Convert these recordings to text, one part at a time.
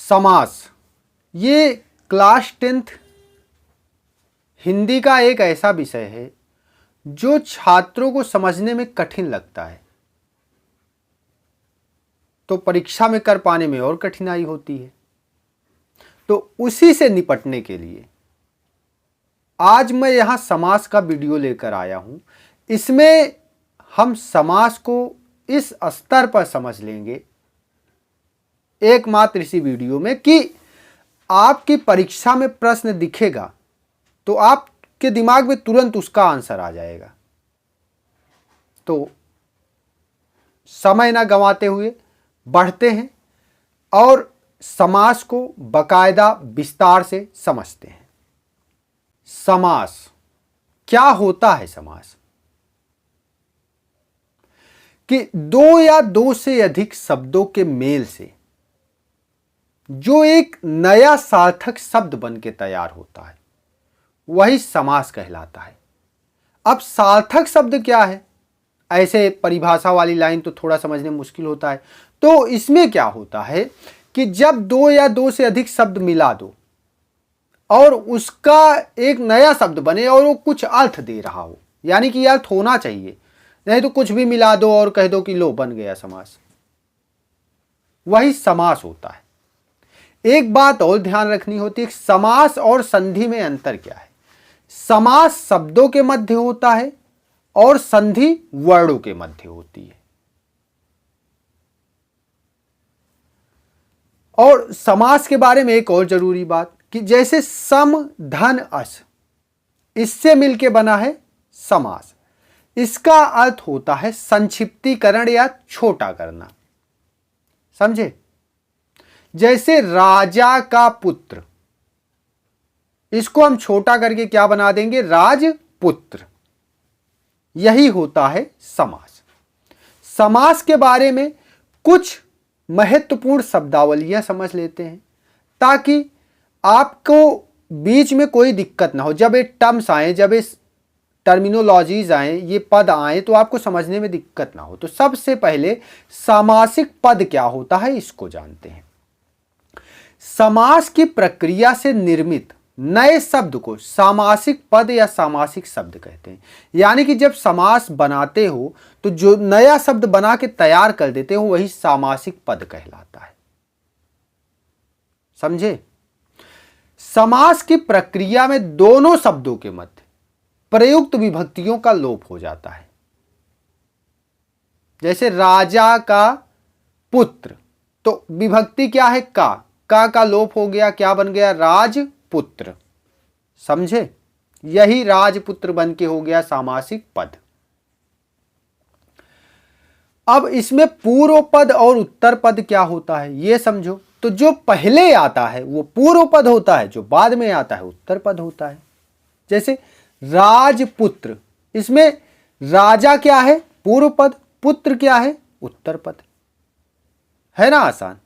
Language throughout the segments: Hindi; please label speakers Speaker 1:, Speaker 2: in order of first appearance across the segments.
Speaker 1: समास ये क्लास 10th हिंदी का एक ऐसा विषय है जो छात्रों को समझने में कठिन लगता है, तो परीक्षा में कर पाने में और कठिनाई होती है। तो उसी से निपटने के लिए आज मैं यहां समास का वीडियो लेकर आया हूं। इसमें हम समास को इस स्तर पर समझ लेंगे एकमात्र इसी वीडियो में कि आपकी परीक्षा में प्रश्न दिखेगा तो आपके दिमाग में तुरंत उसका आंसर आ जाएगा। तो समय ना गंवाते हुए बढ़ते हैं और समास को बाकायदा विस्तार से समझते हैं। समास क्या होता है? समास कि दो या दो से अधिक शब्दों के मेल से जो एक नया सार्थक शब्द बन के तैयार होता है वही समास कहलाता है। अब सार्थक शब्द क्या है? ऐसे परिभाषा वाली लाइन तो थोड़ा समझने में मुश्किल होता है। तो इसमें क्या होता है कि जब दो या दो से अधिक शब्द मिला दो और उसका एक नया शब्द बने और वो कुछ अर्थ दे रहा हो, यानी कि अर्थ होना चाहिए, नहीं तो कुछ भी मिला दो और कह दो कि लो बन गया समास, वही समास होता है। एक बात और ध्यान रखनी होती है, समास और संधि में अंतर क्या है? समास शब्दों के मध्य होता है और संधि वर्णों के मध्य होती है। और समास के बारे में एक और जरूरी बात कि जैसे सम धन अस, इससे मिलके बना है समास। इसका अर्थ होता है संक्षिप्तीकरण या छोटा करना, समझे? जैसे राजा का पुत्र, इसको हम छोटा करके क्या बना देंगे? राजपुत्र। यही होता है समास। समास के बारे में कुछ महत्वपूर्ण शब्दावलियां समझ लेते हैं ताकि आपको बीच में कोई दिक्कत ना हो। जब ये टर्म्स आए, जब ये टर्मिनोलॉजीज आए, ये पद आए, तो आपको समझने में दिक्कत ना हो। तो सबसे पहले सामासिक पद क्या होता है इसको जानते हैं। समास की प्रक्रिया से निर्मित नए शब्द को सामासिक पद या सामासिक शब्द कहते हैं। यानी कि जब समास बनाते हो तो जो नया शब्द बना के तैयार कर देते हो वही सामासिक पद कहलाता है, समझे? समास की प्रक्रिया में दोनों शब्दों के मध्य प्रयुक्त विभक्तियों का लोप हो जाता है। जैसे राजा का पुत्र, तो विभक्ति क्या है? का लोप हो गया, क्या बन गया? राजपुत्र, समझे? यही राजपुत्र बन के हो गया सामासिक पद। अब इसमें पूर्व पद और उत्तर पद क्या होता है ये समझो। तो जो पहले आता है वो पूर्व पद होता है, जो बाद में आता है उत्तर पद होता है। जैसे राजपुत्र, इसमें राजा क्या है? पूर्व पद, पुत्र क्या है? उत्तर पद। है ना आसान?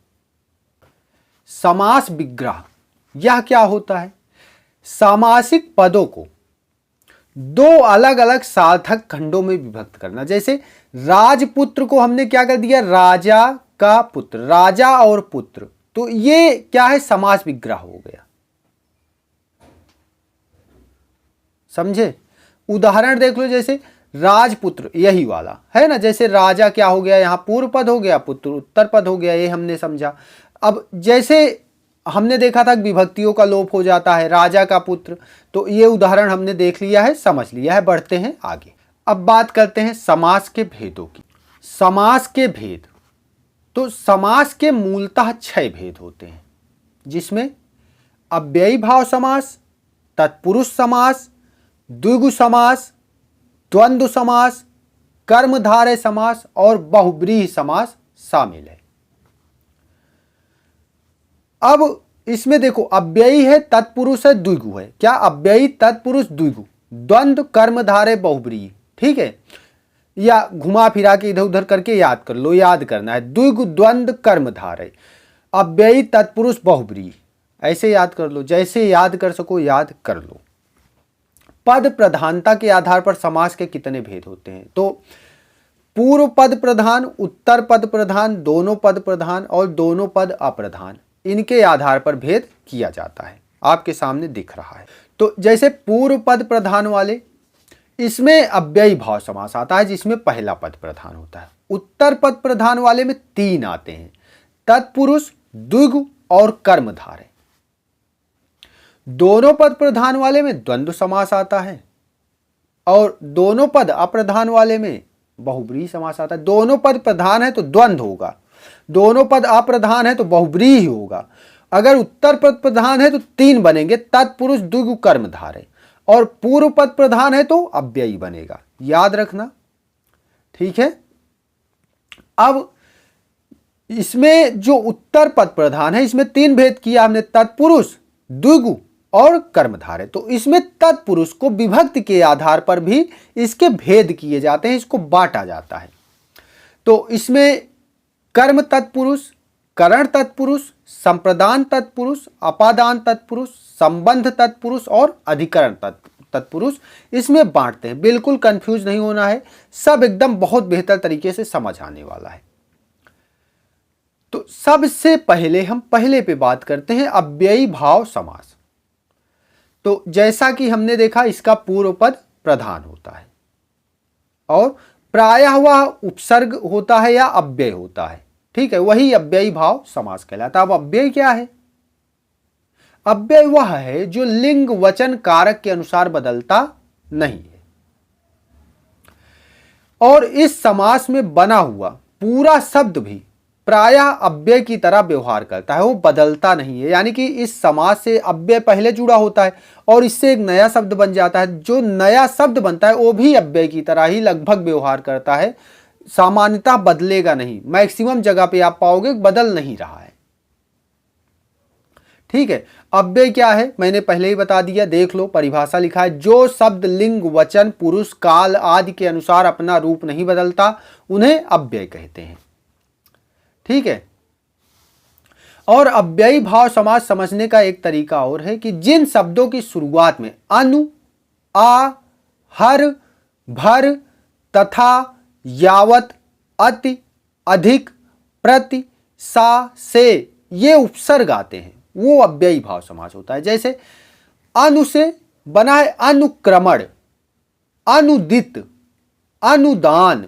Speaker 1: समास विग्रह, यह क्या होता है? सामासिक पदों को दो अलग अलग सार्थक खंडों में विभक्त करना। जैसे राजपुत्र को हमने क्या कर दिया? राजा का पुत्र, राजा और पुत्र, तो ये क्या है? समास विग्रह हो गया, समझे? उदाहरण देख लो, जैसे राजपुत्र, यही वाला है ना। जैसे राजा क्या हो गया? यहां पूर्व पद हो गया, पुत्र उत्तर पद हो गया, ये हमने समझा। अब जैसे हमने देखा था विभक्तियों का लोप हो जाता है, राजा का पुत्र, तो ये उदाहरण हमने देख लिया है, समझ लिया है। बढ़ते हैं आगे। अब बात करते हैं समास के भेदों की। समास के भेद, तो समास के मूलतः 6 भेद होते हैं, जिसमें अव्ययी भाव समास, तत्पुरुष समास, द्विगु समास, द्वंद्व समास, कर्मधारय समास और बहुव्रीहि समास शामिल है। अब इसमें देखो, अव्ययी है, तत्पुरुष है, द्विगु है। क्या? अव्ययी, तत्पुरुष, द्विगु, द्वंद्व, कर्मधारय, बहुव्रीहि, ठीक है? या घुमा फिरा के इधर उधर करके याद कर लो, याद करना है। द्विगु, द्वंद्व, कर्मधारय, अव्ययी, तत्पुरुष, बहुव्रीहि, ऐसे याद कर लो। जैसे याद कर सको याद कर लो। पद प्रधानता के आधार पर समास के कितने भेद होते हैं? तो पूर्व पद प्रधान, उत्तर पद प्रधान, दोनों पद प्रधान और दोनों पद अप्रधान, इनके आधार पर भेद किया जाता है, आपके सामने दिख रहा है। तो जैसे पूर्व पद प्रधान वाले, इसमें अव्ययी भाव समास आता है जिसमें पहला पद प्रधान होता है। उत्तर पद प्रधान वाले में 3 आते हैं, तत्पुरुष, द्विगु और कर्मधारय। दोनों पद प्रधान वाले में द्वंद्व समास आता है और दोनों पद अप्रधान वाले में बहुब्रीहि समास आता है। दोनों पद प्रधान है तो द्वंद्व होगा, दोनों पद अप्रधान है तो बहुब्रीहि ही होगा। अगर उत्तर पद प्रधान है तो 3 बनेंगे, तत्पुरुष, द्विगु, कर्मधारय, और पूर्व पद प्रधान है तो अव्ययी बनेगा, याद रखना, ठीक है। अब इसमें जो उत्तर पद प्रधान है इसमें 3 भेद किया हमने, तत्पुरुष, द्विगु और कर्मधारय। तो इसमें तत्पुरुष को विभक्ति के आधार पर भी इसके भेद किए जाते हैं, इसको बांटा जाता है। तो इसमें कर्म तत्पुरुष, करण तत्पुरुष, संप्रदान तत्पुरुष, अपादान तत्पुरुष, संबंध तत्पुरुष और अधिकरण तत्पुरुष इसमें बांटते हैं। बिल्कुल कंफ्यूज नहीं होना है, सब एकदम बहुत बेहतर तरीके से समझ आने वाला है। तो सबसे पहले हम पहले पे बात करते हैं, अव्ययी भाव समास। तो जैसा कि हमने देखा, इसका पूर्व पद प्रधान होता है और प्रायः वह उपसर्ग होता है या अव्यय होता है, ठीक है, वही अव्ययी भाव समास कहलाता है। अब अव्यय क्या है? अव्यय वह है जो लिंग वचन कारक के अनुसार बदलता नहीं है और इस समास में बना हुआ पूरा शब्द भी प्रायः अव्यय की तरह व्यवहार करता है, वो बदलता नहीं है। यानी कि इस समास से अव्यय पहले जुड़ा होता है और इससे एक नया शब्द बन जाता है, जो नया शब्द बनता है वो भी अव्यय की तरह ही लगभग व्यवहार करता है, सामान्यतः बदलेगा नहीं। मैक्सिमम जगह पे आप पाओगे बदल नहीं रहा है, ठीक है। अव्यय क्या है मैंने पहले ही बता दिया, देख लो, परिभाषा लिखा है, जो शब्द लिंग वचन पुरुष काल आदि के अनुसार अपना रूप नहीं बदलता उन्हें अव्यय कहते हैं, ठीक है। और अव्ययी भाव समास समझने का एक तरीका और है कि जिन शब्दों की शुरुआत में अनु, आ, हर, भर, तथा, यावत, अति, अधिक, प्रति, सा, से ये उपसर्ग आते हैं, वो अव्ययी भाव समास होता है। जैसे अनु से बना है अनुक्रमण, अनुदित, अनुदान,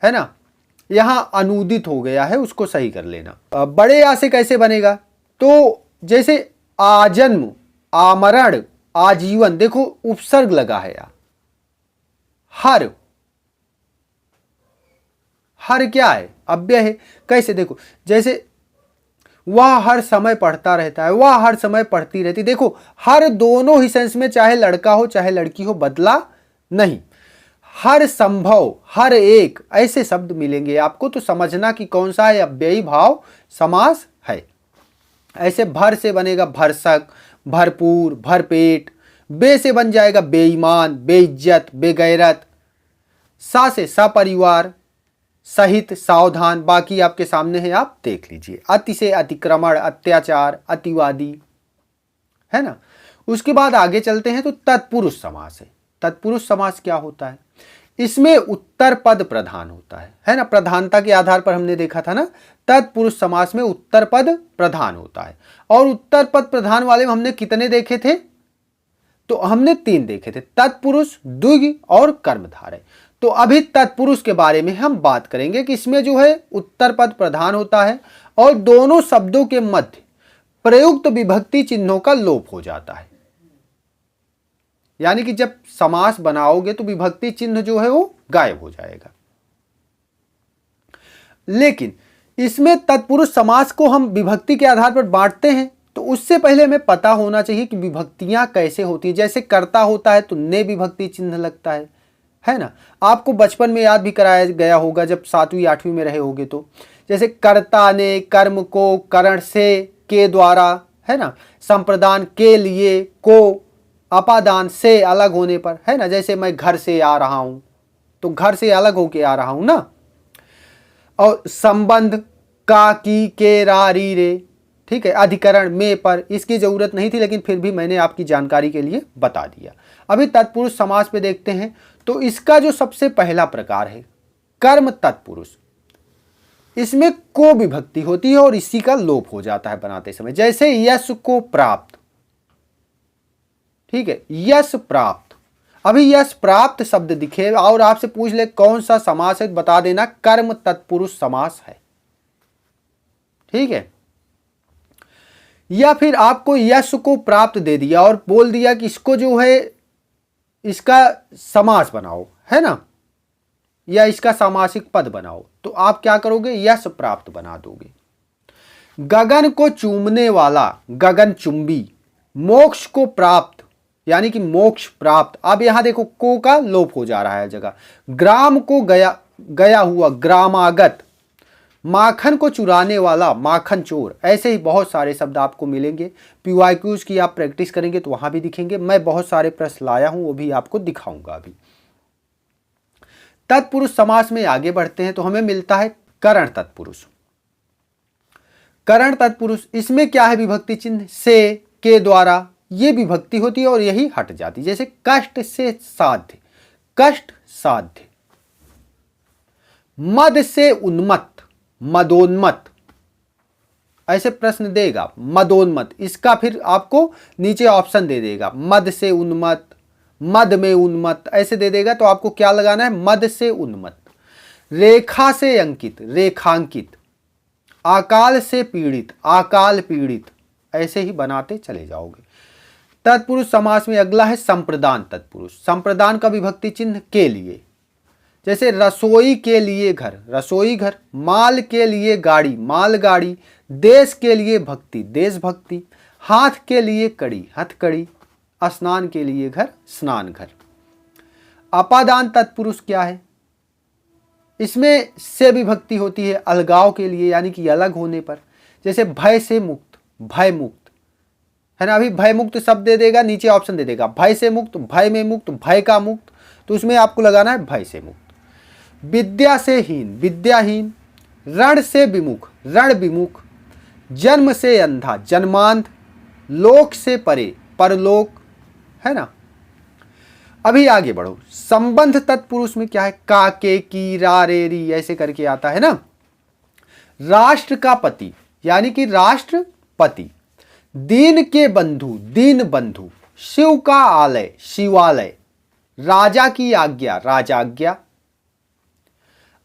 Speaker 1: है ना, यहां अनुदित हो गया है, उसको सही कर लेना। बड़े आ से कैसे बनेगा? तो जैसे आजन्म, आमरण, आजीवन, देखो उपसर्ग लगा है या हर, हर क्या है? अव्यय है। कैसे? देखो, जैसे वह हर समय पढ़ता रहता है, वह हर समय पढ़ती रहती। देखो हर दोनों ही सेंस में, चाहे लड़का हो चाहे लड़की हो, बदला नहीं। हर संभव, हर एक, ऐसे शब्द मिलेंगे आपको, तो समझना कि कौन सा है अव्ययी भाव समास है। ऐसे भर से बनेगा भरसक, भरपूर, भरपेट। बे से बन जाएगा बेईमान, बेइज्जत, बेगैरत। सा से सपरिवार, सहित, सावधान। बाकी आपके सामने है, आप देख लीजिए। अति से अतिक्रमण, अत्याचार, अतिवादी, है ना। उसके बाद आगे चलते हैं तो तत्पुरुष समास है। तत्पुरुष समास क्या होता है? इसमें उत्तर पद प्रधान होता है ना। प्रधानता के आधार पर हमने देखा था ना, तत्पुरुष समास में उत्तर पद प्रधान होता है। और उत्तर पद प्रधान वाले में हमने कितने देखे थे? तो हमने 3 देखे थे, तत्पुरुष, द्विगु और कर्मधारय। तो अभी तत्पुरुष के बारे में हम बात करेंगे कि इसमें जो है उत्तर पद प्रधान होता है और दोनों शब्दों के मध्य प्रयुक्त विभक्ति चिन्हों का लोप हो जाता है। यानी कि जब समास बनाओगे तो विभक्ति चिन्ह जो है वो गायब हो जाएगा। लेकिन इसमें तत्पुरुष समास को हम विभक्ति के आधार पर बांटते हैं, तो उससे पहले हमें पता होना चाहिए कि विभक्तियां कैसे होती है। जैसे कर्ता होता है तो ने विभक्ति चिन्ह लगता है ना। आपको बचपन में याद भी कराया गया होगा जब 7वीं 8वीं में रहे होगे तो। जैसे कर्ता ने कर्म को करण से, के द्वारा, है ना। संप्रदान के लिए, को, अपादान से अलग होने पर, है ना। जैसे मैं घर से आ रहा हूं तो घर से अलग होके आ रहा हूं ना। और संबंध का, की, के, रा, री, रे, ठीक है। अधिकरण में पर, इसकी जरूरत नहीं थी लेकिन फिर भी मैंने आपकी जानकारी के लिए बता दिया। अभी तत्पुरुष समास पे देखते हैं। तो इसका जो सबसे पहला प्रकार है कर्म तत्पुरुष। इसमें को विभक्ति होती है और इसी का लोप हो जाता है बनाते समय। जैसे यश को प्राप्त, ठीक है, यश प्राप्त। अभी यश प्राप्त शब्द दिखे और आपसे पूछ ले कौन सा समास है, बता देना कर्म तत्पुरुष समास है, ठीक है। या फिर आपको यश को प्राप्त दे दिया और बोल दिया कि इसको जो है इसका समास बनाओ, है ना, या इसका सामासिक पद बनाओ, तो आप क्या करोगे, यश प्राप्त बना दोगे। गगन को चूमने वाला गगन चुंबी, मोक्ष को प्राप्त यानी कि मोक्ष प्राप्त। अब यहां देखो को का लोप हो जा रहा है जगह। ग्राम को गया गया हुआ ग्रामागत, माखन को चुराने वाला माखन चोर। ऐसे ही बहुत सारे शब्द आपको मिलेंगे। पीवाईक्यूज की आप प्रैक्टिस करेंगे तो वहां भी दिखेंगे। मैं बहुत सारे प्रश्न लाया हूं, वो भी आपको दिखाऊंगा अभी। तत्पुरुष समास में आगे बढ़ते हैं तो हमें मिलता है करण तत्पुरुष। करण तत्पुरुष, इसमें क्या है, विभक्ति चिन्ह से, के द्वारा ये विभक्ति होती है और यही हट जाती। जैसे कष्ट से साध्य, कष्ट साध्य। मद से उन्मत्त, मदोन्मत्त। ऐसे प्रश्न देगा, मदोन्मत्त, इसका फिर आपको नीचे ऑप्शन दे देगा, मद से उन्मत्त, मद में उन्मत्त, ऐसे दे देगा। तो आपको क्या लगाना है, मद से उन्मत्त। रेखा से अंकित, रेखांकित। आकाल से पीड़ित, आकाल पीड़ित, ऐसे ही बनाते चले जाओगे। तत्पुरुष समास में अगला है संप्रदान तत्पुरुष। संप्रदान का विभक्ति चिन्ह के लिए। जैसे रसोई के लिए घर, रसोई घर। माल के लिए गाड़ी, माल गाड़ी। देश के लिए भक्ति, देश भक्ति। हाथ के लिए कड़ी, हथकड़ी। स्नान के लिए घर, स्नान घर। अपादान तत्पुरुष क्या है, इसमें से विभक्ति होती है अलगाव के लिए यानी कि अलग होने पर। जैसे भय से मुक्त, भय मुक्त, है ना। अभी भय मुक्त शब्द दे देगा, नीचे ऑप्शन दे देगा भय से मुक्त, भय में मुक्त, भय का मुक्त, तो उसमें आपको लगाना है भय से मुक्त। विद्या से हीन, विद्याहीन। रण से विमुख, रण विमुख। जन्म से अंधा, जन्मांध। लोक से परे, परलोक, है ना। अभी आगे बढ़ो। संबंध तत्पुरुष में क्या है, का, के, की, रा, रे, री, ऐसे करके आता है ना। राष्ट्र का पति यानी कि राष्ट्रपति। दीन के बंधु, दीन बंधु। शिव का आलय, शिवालय। राजा की आज्ञा, राजाज्ञा।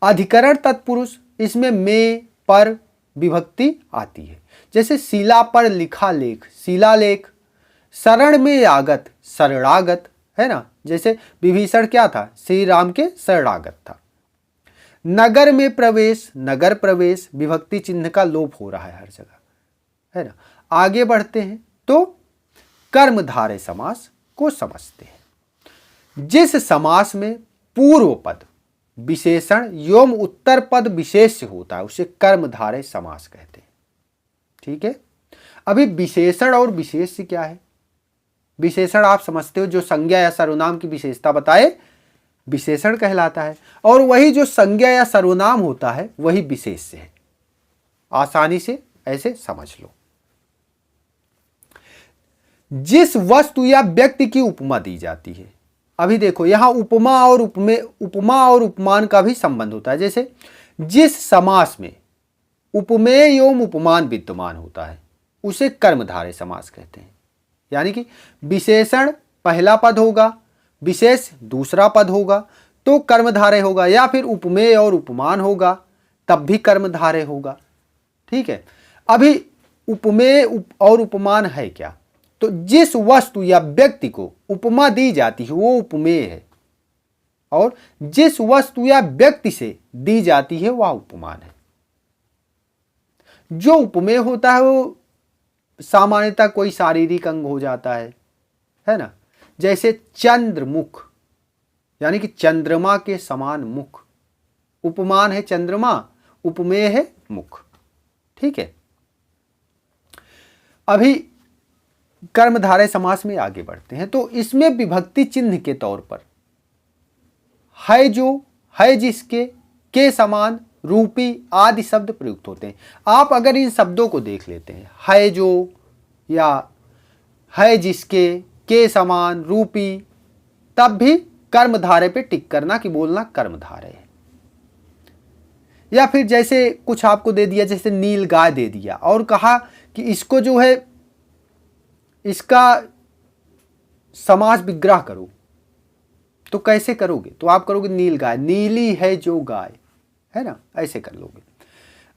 Speaker 1: अधिकरण तत्पुरुष, इसमें में, पर विभक्ति आती है। जैसे शिला पर लिखा लेख, शिलालेख। शरण में आगत, शरणागत, है ना। जैसे विभीषण क्या था, श्री राम के शरणागत था। नगर में प्रवेश, नगर प्रवेश। विभक्ति चिन्ह का लोप हो रहा है हर जगह, है ना। आगे बढ़ते हैं तो कर्मधारय समास को समझते हैं। जिस समास में पूर्व पद विशेषण एवं उत्तर पद विशेष्य होता है उसे कर्मधारय समास कहते हैं, ठीक है। अभी विशेषण और विशेष्य क्या है, विशेषण आप समझते हो, जो संज्ञा या सर्वनाम की विशेषता बताए विशेषण कहलाता है, और वही जो संज्ञा या सर्वनाम होता है वही विशेष्य है। आसानी से ऐसे समझ लो। जिस वस्तु या व्यक्ति की उपमा दी जाती है, अभी देखो यहां उपमा और उपमान का भी संबंध होता है। जैसे जिस समास में उपमेय एवं उपमान विद्यमान होता है उसे कर्मधारय समास कहते हैं। यानी कि विशेषण पहला पद होगा, विशेष दूसरा पद होगा तो कर्मधारय होगा, या फिर उपमेय और उपमान होगा तब भी कर्मधारय होगा, ठीक है। अभी उपमेय और उपमान है क्या, तो जिस वस्तु या व्यक्ति को उपमा दी जाती है वो उपमेय है, और जिस वस्तु या व्यक्ति से दी जाती है वह उपमान है। जो उपमेय होता है वो सामान्यतः कोई शारीरिक अंग हो जाता है ना। जैसे चंद्रमुख यानी कि चंद्रमा के समान मुख, उपमान है चंद्रमा, उपमेय है मुख, ठीक है। अभी कर्मधारय समास में आगे बढ़ते हैं तो इसमें विभक्ति चिन्ह के तौर पर है, जो, है जिसके, के समान, रूपी आदि शब्द प्रयुक्त होते हैं। आप अगर इन शब्दों को देख लेते हैं, है जो या है जिसके, के समान, रूपी, तब भी कर्मधारय पे टिक करना कि बोलना कर्मधारय है। या फिर जैसे कुछ आपको दे दिया, जैसे नील गाय दे दिया और कहा कि इसको जो है इसका समास विग्रह करो, तो कैसे करोगे? तो आप करोगे नील गाय, नीली है जो गाय, है ना, ऐसे कर लोगे।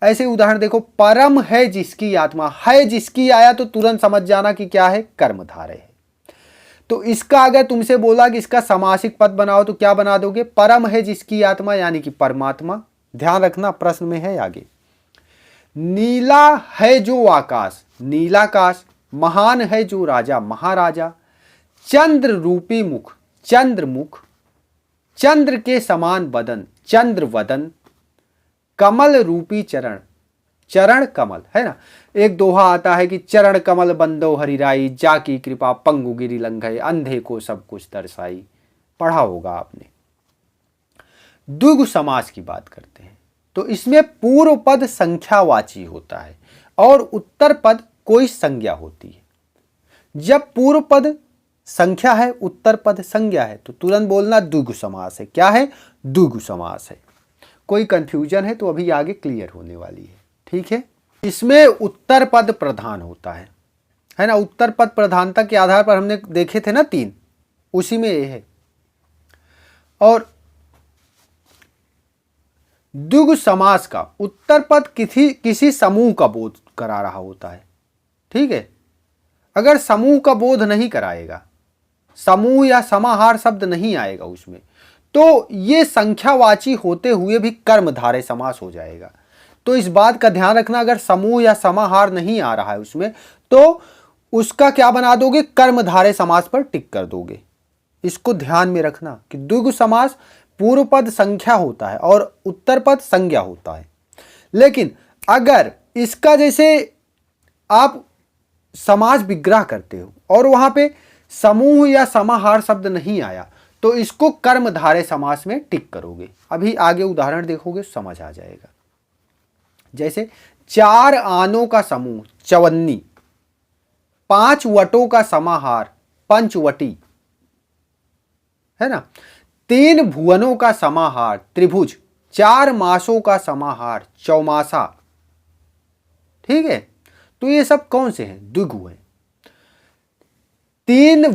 Speaker 1: ऐसे उदाहरण देखो, परम है जिसकी आत्मा, है जिसकी आया तो तुरंत समझ जाना कि क्या है, कर्मधारय है। तो इसका अगर तुमसे बोला कि इसका समासिक पद बनाओ तो क्या बना दोगे? परम है जिसकी आत्मा, यानी कि परमात्मा। ध्यान रखना प्रश्न में है आगे। नीला है जो आकाश, नीलाकाश। महान है जो राजा, महाराजा। चंद्र रूपी मुख, चंद्रमुख। चंद्र के समान बदन, चंद्रवदन। कमल रूपी चरण, चरण कमल, है ना। एक दोहा आता है कि चरण कमल बंदो हरिराई, जाकी कृपा पंगु गिरि लंघय, अंधे को सब कुछ दर्शाई। पढ़ा होगा आपने। द्विगु समास की बात करते हैं तो इसमें पूर्व पद संख्यावाची होता है और उत्तर पद कोई संज्ञा होती है। जब पूर्व पद संख्या है, उत्तर पद संज्ञा है, तो तुरंत बोलना द्विगु समास है। क्या है? द्विगु समास है। कोई कंफ्यूजन है तो अभी आगे क्लियर होने वाली है, ठीक है। इसमें उत्तर पद प्रधान होता है ना। उत्तर पद प्रधानता के आधार पर हमने देखे थे ना 3, उसी में ये है। और द्विगु समास का उत्तर पद किसी समूह का बोध करा रहा होता है, ठीक है। अगर समूह का बोध नहीं कराएगा, समूह या समाहार शब्द नहीं आएगा उसमें, तो ये संख्यावाची होते हुए भी कर्मधारय समास हो जाएगा। तो इस बात का ध्यान रखना, अगर समूह या समाहार नहीं आ रहा है उसमें तो उसका क्या बना दोगे? कर्मधारय समास पर टिक कर दोगे। इसको ध्यान में रखना कि द्विगु समास पूर्व पद संख्या होता है और उत्तर पद संज्ञा होता है। लेकिन अगर इसका जैसे आप समास विग्रह करते हो और वहां पे समूह या समाहार शब्द नहीं आया तो इसको कर्मधारय समास में टिक करोगे। अभी आगे उदाहरण देखोगे समझ आ जाएगा। जैसे 4 आनों का समूह चवन्नी, 5 वटों का समाहार पंचवटी, है ना। 3 भुवनों का समाहार त्रिभुज, 4 मासों का समाहार चौमासा, ठीक है। तो ये सब कौन से हैं? द्विगु है। 3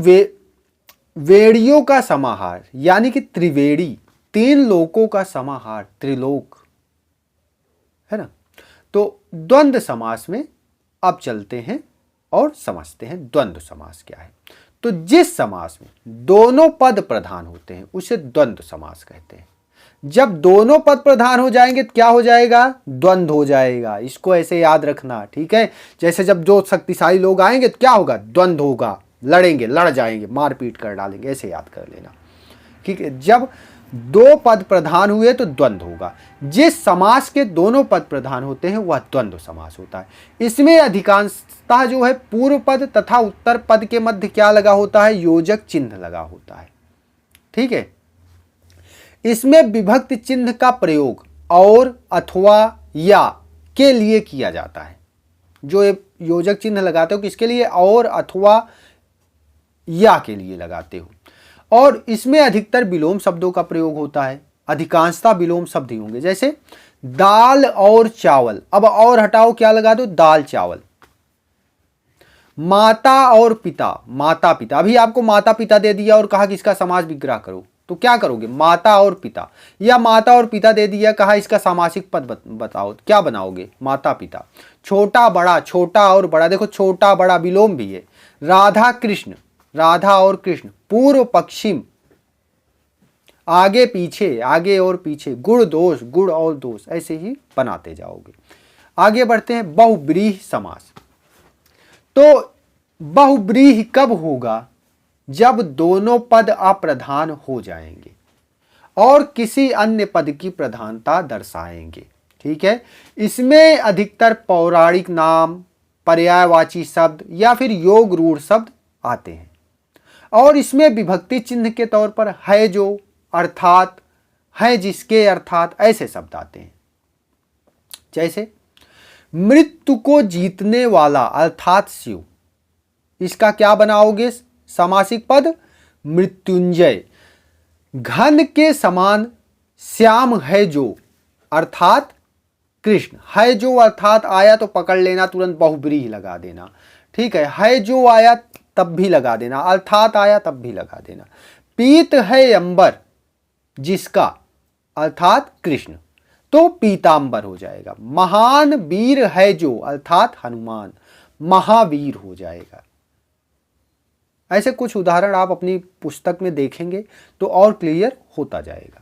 Speaker 1: वेड़ियों का समाहार यानी कि त्रिवेणी, 3 लोकों का समाहार त्रिलोक, है ना। तो द्वंद्व समास में अब चलते हैं और समझते हैं द्वंद्व समास क्या है। तो जिस समास में दोनों पद प्रधान होते हैं उसे द्वंद्व समास कहते हैं। जब दोनों पद प्रधान हो जाएंगे तो क्या हो जाएगा? द्वंद्व हो जाएगा। इसको ऐसे याद रखना, ठीक है। जैसे जब दो शक्तिशाली लोग आएंगे तो क्या होगा? द्वंद्व होगा, लड़ेंगे, लड़ जाएंगे, मारपीट कर डालेंगे, ऐसे याद कर लेना, ठीक है। जब 2 पद प्रधान हुए तो द्वंद्व होगा। जिस समास के दोनों पद प्रधान होते हैं वह द्वंद्व समास होता है। इसमें अधिकांशतः जो है पूर्व पद तथा उत्तर पद के मध्य क्या लगा होता है? योजक चिन्ह लगा होता है, ठीक है। इसमें विभक्ति चिन्ह का प्रयोग और, अथवा, या के लिए किया जाता है। जो योजक चिन्ह लगाते हो किसके लिए? और, अथवा, या के लिए लगाते हो। और इसमें अधिकतर विलोम शब्दों का प्रयोग होता है। अधिकांशतः विलोम शब्द ही होंगे। जैसे दाल और चावल, अब और हटाओ, क्या लगा दो? दाल चावल। माता और पिता, माता पिता। अभी आपको माता पिता दे दिया और कहा कि इसका समास विग्रह करो, तो क्या करोगे? माता और पिता। या माता और पिता दे दिया, कहा इसका सामासिक पद बताओ, क्या बनाओगे? माता पिता। छोटा बड़ा, छोटा और बड़ा, देखो छोटा बड़ा विलोम भी है। राधा कृष्ण, राधा और कृष्ण। पूर्व पश्चिम, आगे पीछे, आगे और पीछे। गुण दोष, गुण और दोष, ऐसे ही बनाते जाओगे। आगे बढ़ते हैं बहुब्रीहि समास। तो बहुब्रीहि कब होगा? जब दोनों पद अप्रधान हो जाएंगे और किसी अन्य पद की प्रधानता दर्शाएंगे, ठीक है। इसमें अधिकतर पौराणिक नाम, पर्यायवाची शब्द या फिर योग रूढ़ शब्द आते हैं और इसमें विभक्ति चिन्ह के तौर पर है जो, अर्थात, है जिसके, अर्थात, ऐसे शब्द आते हैं। जैसे मृत्यु को जीतने वाला अर्थात शिव, इसका क्या बनाओगे? समासिक पद मृत्युंजय। घन के समान श्याम है जो, अर्थात कृष्ण। है जो अर्थात आया तो पकड़ लेना, तुरंत बहुब्रीहि लगा देना। ठीक है जो आया तब भी लगा देना, अर्थात आया तब भी लगा देना। पीत है अंबर जिसका, अर्थात कृष्ण, तो पीतांबर हो जाएगा। महान वीर है जो, अर्थात हनुमान, महावीर हो जाएगा। ऐसे कुछ उदाहरण आप अपनी पुस्तक में देखेंगे तो और क्लियर होता जाएगा।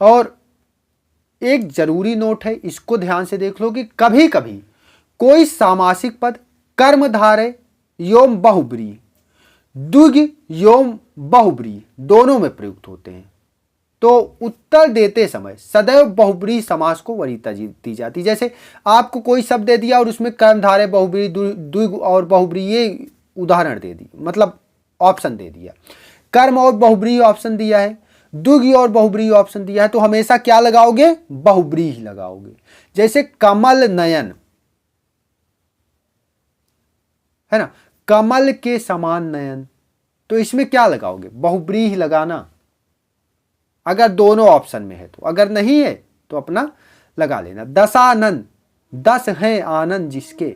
Speaker 1: और एक जरूरी नोट है, इसको ध्यान से देख लो कि कभी कभी कोई सामासिक पद कर्मधारय योम बहुब्रीहि, द्विग योम बहुब्रीहि दोनों में प्रयुक्त होते हैं। तो उत्तर देते समय सदैव बहुब्रीहि समास को वरीयता दी जाती। जैसे आपको कोई शब्द दे दिया और उसमें कर्मधारय बहुब्रीहि द्विग और बहुब्रीहि ये उदाहरण दे दी, मतलब ऑप्शन दे दिया। कर्म और बहुब्रीहि ऑप्शन दिया है, द्विग और बहुब्रीहि ऑप्शन दिया है, तो हमेशा क्या लगाओगे? बहुब्रीहि लगाओगे। जैसे कमल नयन है ना, कमल के समान नयन, तो इसमें क्या लगाओगे? बहुब्रीहि लगाना, अगर दोनों ऑप्शन में है तो। अगर नहीं है तो अपना लगा लेना। दशानन, 10 हैं आनंद जिसके,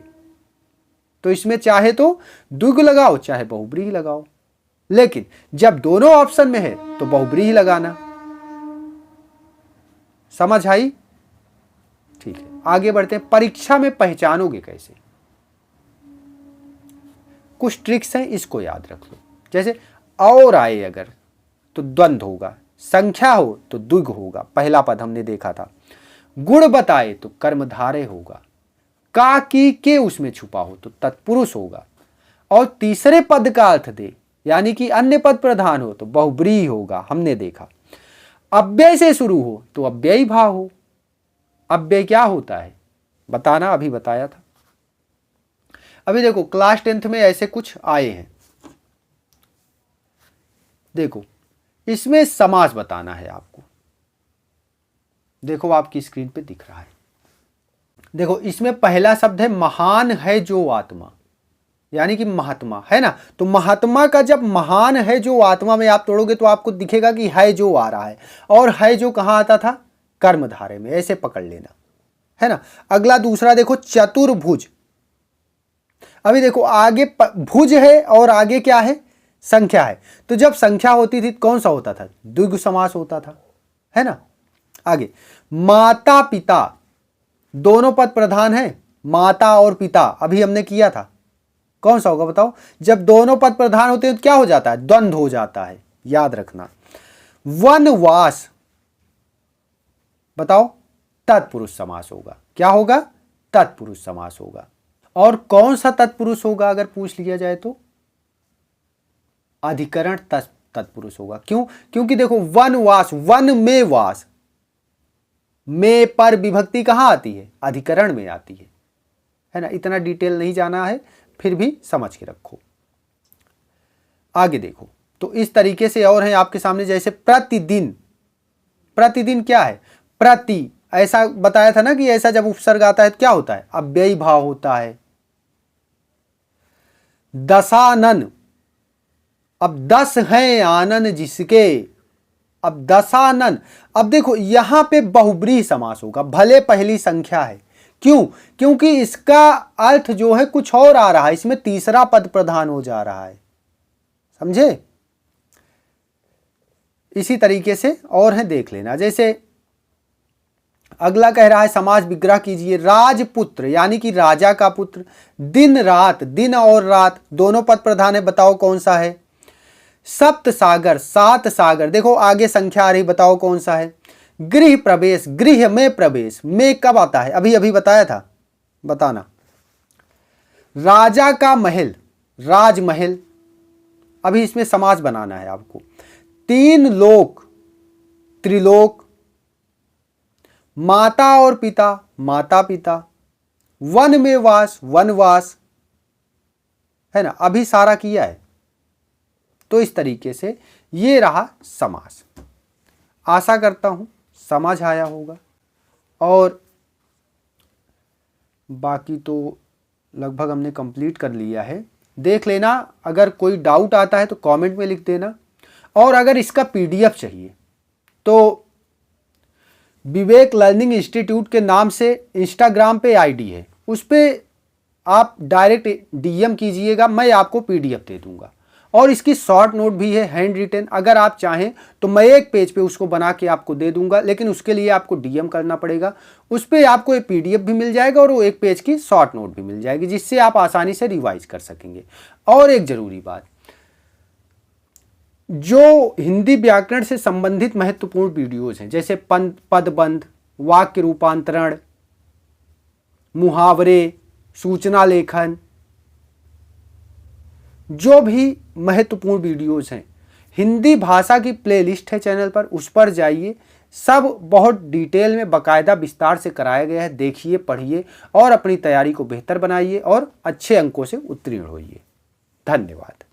Speaker 1: तो इसमें चाहे तो द्विग लगाओ चाहे बहुब्रीहि लगाओ, लेकिन जब दोनों ऑप्शन में है तो बहुब्रीहि लगाना। समझ आई? ठीक है, आगे बढ़ते हैं। परीक्षा में पहचानोगे कैसे? कुछ ट्रिक्स हैं, इसको याद रख लो। जैसे और आए अगर तो द्वंद्व होगा, संख्या हो तो द्विग होगा, पहला पद हमने देखा था। गुण बताए तो कर्मधारय होगा, का की के उसमें छुपा हो तो तत्पुरुष होगा, और तीसरे पद का अर्थ दे यानी कि अन्य पद प्रधान हो तो बहुब्रीहि होगा, हमने देखा। अव्यय से शुरू हो तो अव्ययी भाव हो। अव्यय क्या होता है बताना, अभी बताया था। अभी देखो क्लास 10th में ऐसे कुछ आए हैं, देखो इसमें समास बताना है आपको। देखो आपकी स्क्रीन पे दिख रहा है, देखो इसमें पहला शब्द है महान है जो आत्मा, यानी कि महात्मा है ना। तो महात्मा का जब महान है जो आत्मा में आप तोड़ोगे तो आपको दिखेगा कि है जो आ रहा है, और है जो कहाँ आता था? कर्मधारय में, ऐसे पकड़ लेना है ना। अगला दूसरा देखो चतुर्भुज। अभी देखो आगे भुज है और आगे क्या है? संख्या है। तो जब संख्या होती थी कौन सा होता था? द्विगु समास होता था, है ना। आगे माता पिता, दोनों पद प्रधान है, माता और पिता, अभी हमने किया था। कौन सा होगा बताओ? जब दोनों पद प्रधान होते हैं तो क्या हो जाता है? द्वंद्व हो जाता है, याद रखना। वनवास, बताओ तत्पुरुष समास होगा। क्या होगा? तत्पुरुष समास होगा। और कौन सा तत्पुरुष होगा अगर पूछ लिया जाए तो? अधिकरण तत्पुरुष होगा। क्यों? क्योंकि देखो वनवास, वन में वास, में पर विभक्ति कहां आती है? अधिकरण में आती है ना। इतना डिटेल नहीं जाना है, फिर भी समझ के रखो। आगे देखो तो इस तरीके से और है आपके सामने, जैसे प्रतिदिन। प्रतिदिन क्या है? प्रति, ऐसा बताया था ना कि ऐसा जब उपसर्ग आता है तो क्या होता है? अव्ययी भाव होता है। दशानन, अब 10 हैं आनन जिसके, अब दशानन। अब देखो यहां पे बहुब्रीहि समास होगा, भले पहली संख्या है। क्यों? क्योंकि इसका अर्थ जो है कुछ और आ रहा है, इसमें तीसरा पद प्रधान हो जा रहा है, समझे। इसी तरीके से और है, देख लेना। जैसे अगला कह रहा है समास विग्रह कीजिए। राजपुत्र यानी कि राजा का पुत्र। दिन रात, दिन और रात दोनों पद प्रधान है, बताओ कौन सा है? सप्त सागर, 7 सागर, देखो आगे संख्या आ रही, बताओ कौन सा है? गृह प्रवेश, गृह में प्रवेश, में कब आता है? अभी अभी बताया था, बताना। राजा का महल, राजमहल, अभी इसमें समास बनाना है आपको। 3 लोक, त्रिलोक। माता और पिता, माता पिता। वन में वास, वनवास, है ना। अभी सारा किया है। तो इस तरीके से ये रहा समास। आशा करता हूं समझ आया होगा, और बाकी तो लगभग हमने कंप्लीट कर लिया है। देख लेना, अगर कोई डाउट आता है तो कमेंट में लिख देना। और अगर इसका PDF चाहिए तो विवेक लर्निंग इंस्टीट्यूट के नाम से इंस्टाग्राम पे आईडी है, उस पर आप डायरेक्ट डीएम कीजिएगा, मैं आपको पीडीएफ दे दूंगा। और इसकी शॉर्ट नोट भी है हैंड रिटन, अगर आप चाहें तो मैं एक पेज पे उसको बना के आपको दे दूंगा, लेकिन उसके लिए आपको डीएम करना पड़ेगा। उस पर आपको एक पीडीएफ भी मिल जाएगा और वो एक पेज की शॉर्ट नोट भी मिल जाएगी, जिससे आप आसानी से रिवाइज कर सकेंगे। और एक जरूरी बात, जो हिंदी व्याकरण से संबंधित महत्वपूर्ण वीडियोज हैं, जैसे पदबंध, वाक्य रूपांतरण, मुहावरे, सूचना लेखन, जो भी महत्वपूर्ण वीडियोज हैं, हिंदी भाषा की प्लेलिस्ट है चैनल पर, उस पर जाइए। सब बहुत डिटेल में बाकायदा विस्तार से कराया गया है, देखिए, पढ़िए और अपनी तैयारी को बेहतर बनाइए और अच्छे अंकों से उत्तीर्ण होइए। धन्यवाद।